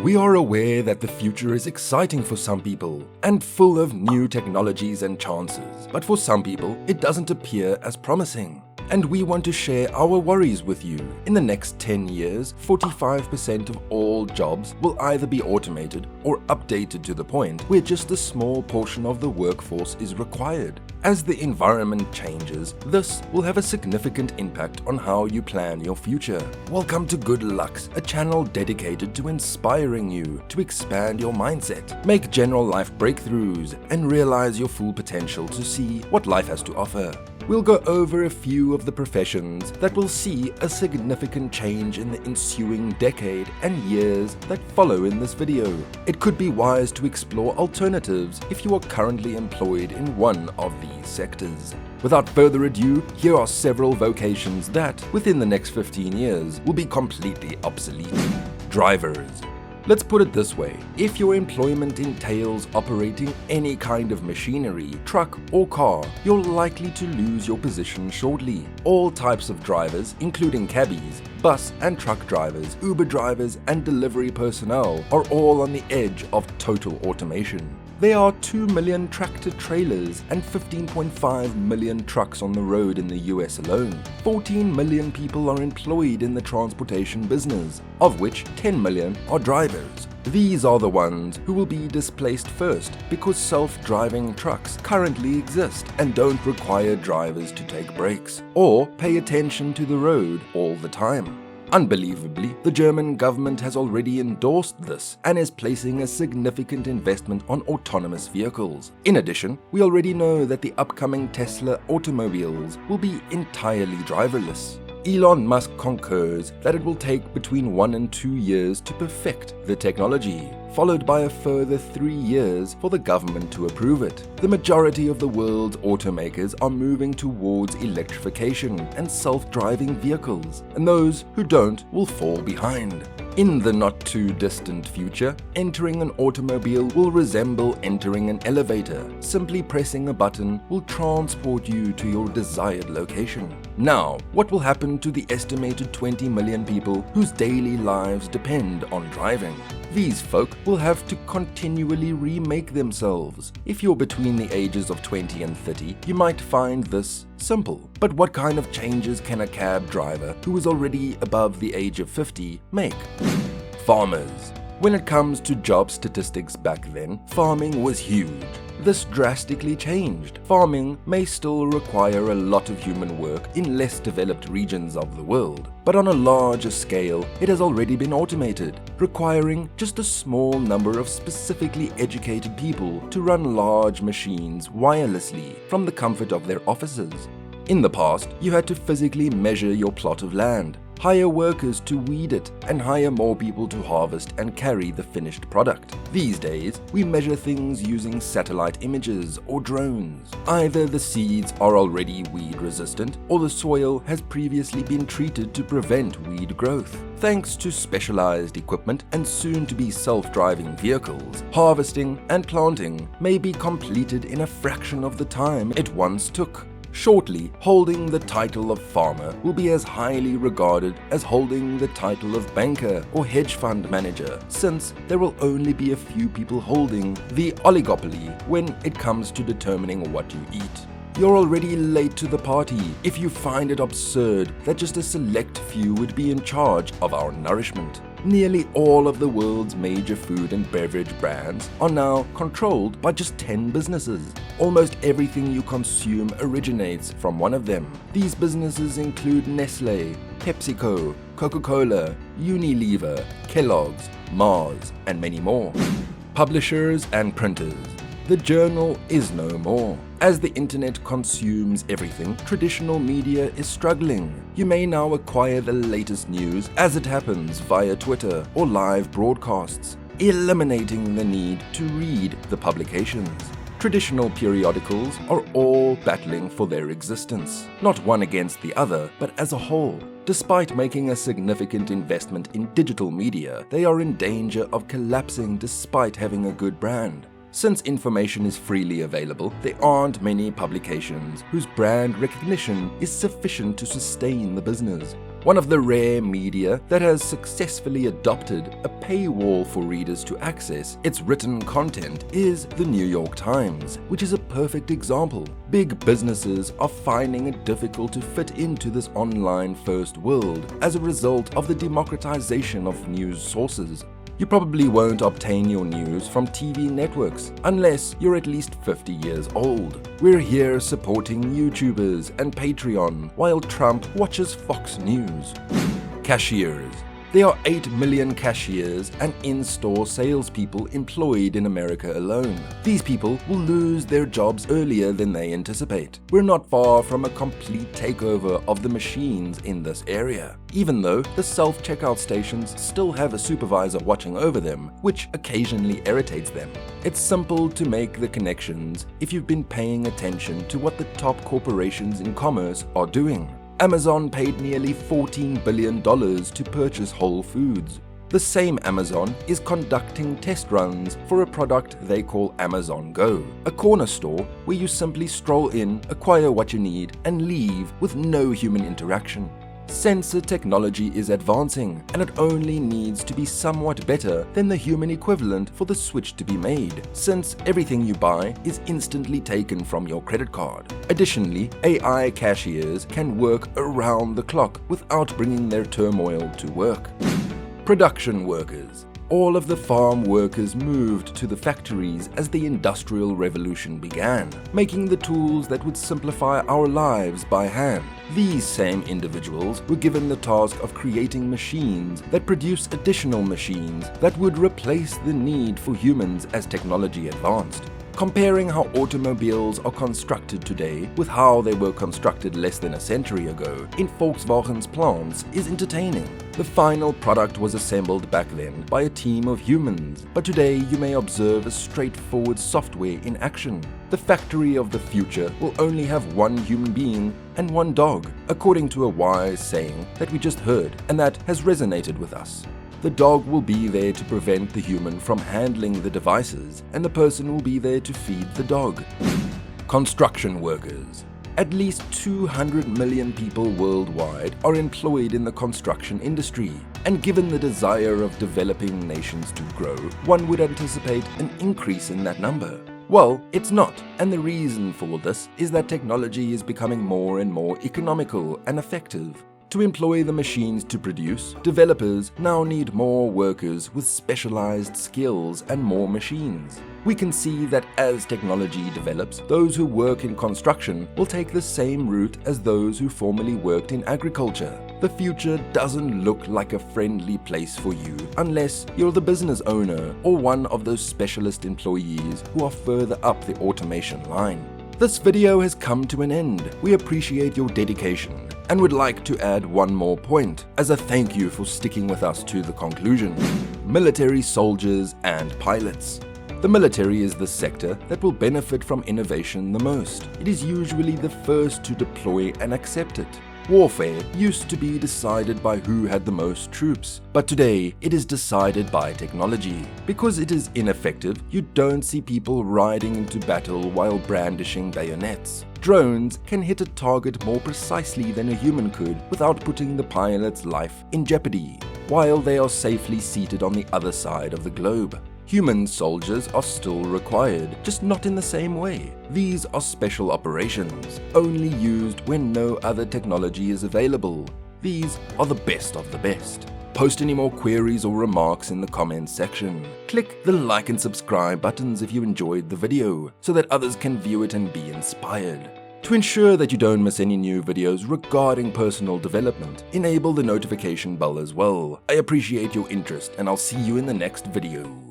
We are aware that the future is exciting for some people and full of new technologies and chances, but for some people it doesn't appear as promising. And we want to share our worries with you. In the next 10 years, 45% of all jobs will either be automated or updated to the point where just a small portion of the workforce is required. As the environment changes, this will have a significant impact on how you plan your future. Welcome to Good Lucks, a channel dedicated to inspiring you to expand your mindset, make general life breakthroughs, and realize your full potential to see what life has to offer. We'll go over a few of the professions that will see a significant change in the ensuing decade and years that follow in this video. It could be wise to explore alternatives if you are currently employed in one of these sectors. Without further ado, here are several vocations that, within the next 15 years, will be completely obsolete. Drivers. Let's put it this way, if your employment entails operating any kind of machinery, truck or car, you're likely to lose your position shortly. All types of drivers, including cabbies, bus and truck drivers, Uber drivers and delivery personnel are all on the edge of total automation. There are 2 million tractor-trailers and 15.5 million trucks on the road in the US alone. 14 million people are employed in the transportation business, of which 10 million are drivers. These are the ones who will be displaced first because self-driving trucks currently exist and don't require drivers to take breaks or pay attention to the road all the time. Unbelievably, the German government has already endorsed this and is placing a significant investment on autonomous vehicles. In addition, we already know that the upcoming Tesla automobiles will be entirely driverless. Elon Musk concurs that it will take between 1 and 2 years to perfect the technology, followed by a further 3 years for the government to approve it. The majority of the world's automakers are moving towards electrification and self-driving vehicles, and those who don't will fall behind. In the not-too-distant future, entering an automobile will resemble entering an elevator. Simply pressing a button will transport you to your desired location. Now, what will happen to the estimated 20 million people whose daily lives depend on driving? These folk will have to continually remake themselves. If you're between the ages of 20 and 30, you might find this simple. But what kind of changes can a cab driver who is already above the age of 50 make? Farmers. When it comes to job statistics back then, farming was huge. This drastically changed. Farming may still require a lot of human work in less developed regions of the world, but on a larger scale, it has already been automated, requiring just a small number of specifically educated people to run large machines wirelessly from the comfort of their offices. In the past, you had to physically measure your plot of land, hire workers to weed it, and hire more people to harvest and carry the finished product. These days, we measure things using satellite images or drones. Either the seeds are already weed resistant or the soil has previously been treated to prevent weed growth. Thanks to specialized equipment and soon-to-be self-driving vehicles, harvesting and planting may be completed in a fraction of the time it once took. Shortly, holding the title of farmer will be as highly regarded as holding the title of banker or hedge fund manager, since there will only be a few people holding the oligopoly when it comes to determining what you eat. You're already late to the party if you find it absurd that just a select few would be in charge of our nourishment. Nearly all of the world's major food and beverage brands are now controlled by just 10 businesses. Almost everything you consume originates from one of them. These businesses include Nestle, PepsiCo, Coca-Cola, Unilever, Kellogg's, Mars, and many more. Publishers and printers. The journal is no more. As the internet consumes everything, traditional media is struggling. You may now acquire the latest news as it happens via Twitter or live broadcasts, eliminating the need to read the publications. Traditional periodicals are all battling for their existence, not one against the other, but as a whole. Despite making a significant investment in digital media, they are in danger of collapsing despite having a good brand. Since information is freely available, there aren't many publications whose brand recognition is sufficient to sustain the business. One of the rare media that has successfully adopted a paywall for readers to access its written content is the New York Times, which is a perfect example. Big businesses are finding it difficult to fit into this online-first world as a result of the democratization of news sources. You probably won't obtain your news from TV networks unless you're at least 50 years old. We're here supporting YouTubers and Patreon while Trump watches Fox News. Cashiers. There are 8 million cashiers and in-store salespeople employed in America alone. These people will lose their jobs earlier than they anticipate. We're not far from a complete takeover of the machines in this area, even though the self-checkout stations still have a supervisor watching over them, which occasionally irritates them. It's simple to make the connections if you've been paying attention to what the top corporations in commerce are doing. Amazon paid nearly $14 billion to purchase Whole Foods. The same Amazon is conducting test runs for a product they call Amazon Go, a corner store where you simply stroll in, acquire what you need, and leave with no human interaction. Sensor technology is advancing, and it only needs to be somewhat better than the human equivalent for the switch to be made, since everything you buy is instantly taken from your credit card. Additionally, AI cashiers can work around the clock without bringing their turmoil to work. Production workers. All of the farm workers moved to the factories as the Industrial Revolution began, making the tools that would simplify our lives by hand. These same individuals were given the task of creating machines that produce additional machines that would replace the need for humans as technology advanced. Comparing how automobiles are constructed today with how they were constructed less than a century ago in Volkswagen's plants is entertaining. The final product was assembled back then by a team of humans, but today you may observe a straightforward software in action. The factory of the future will only have one human being and one dog, according to a wise saying that we just heard and that has resonated with us. The dog will be there to prevent the human from handling the devices, and the person will be there to feed the dog. Construction workers. At least 200 million people worldwide are employed in the construction industry, and given the desire of developing nations to grow, one would anticipate an increase in that number. Well, it's not, and the reason for this is that technology is becoming more and more economical and effective. To employ the machines to produce, developers now need more workers with specialized skills and more machines. We can see that as technology develops, those who work in construction will take the same route as those who formerly worked in agriculture. The future doesn't look like a friendly place for you unless you're the business owner or one of those specialist employees who are further up the automation line. This video has come to an end. We appreciate your dedication and would like to add one more point as a thank you for sticking with us to the conclusion. Military soldiers and pilots. The military is the sector that will benefit from innovation the most. It is usually the first to deploy and accept it. Warfare used to be decided by who had the most troops, but today it is decided by technology. Because it is ineffective, you don't see people riding into battle while brandishing bayonets. Drones can hit a target more precisely than a human could without putting the pilot's life in jeopardy, while they are safely seated on the other side of the globe. Human soldiers are still required, just not in the same way. These are special operations, only used when no other technology is available. These are the best of the best. Post any more queries or remarks in the comments section. Click the like and subscribe buttons if you enjoyed the video, so that others can view it and be inspired. To ensure that you don't miss any new videos regarding personal development, enable the notification bell as well. I appreciate your interest, and I'll see you in the next video.